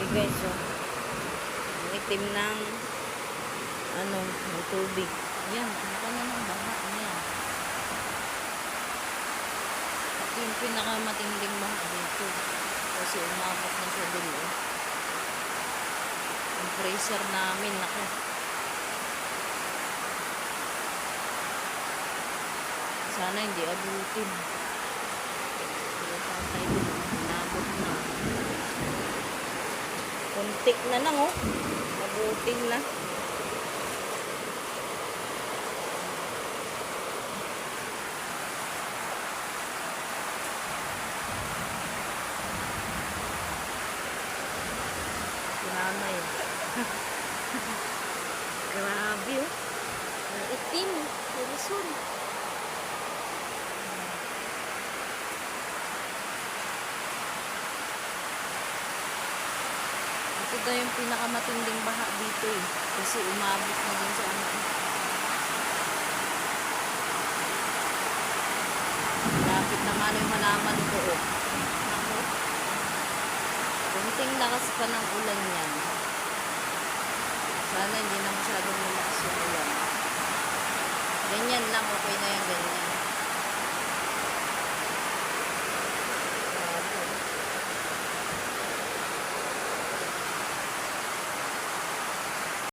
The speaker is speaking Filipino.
guys, oh. Ang itim ng ng tubig. Yan, ano ka na ng baha niya. Ito yung pinakamatinding baha dito. Kasi umabot na siya dulo. Yung freezer namin, naku. Sana hindi abutin. Pero patay din. Inabot na. Kuntik na lang, oh. Abutin na. Nanay. Grabe, oh. Ang itim. Rizon. Ito daw yung pinakamatinding baha dito, eh. Kasi umabot na din sa Lapit na nga na yung halaman ko, oh. Ako. Kunting lakas pa ng ulan yan. Sana hindi na masyadong malakas yung ulan. Ganyan lang, okay na yan, ganyan.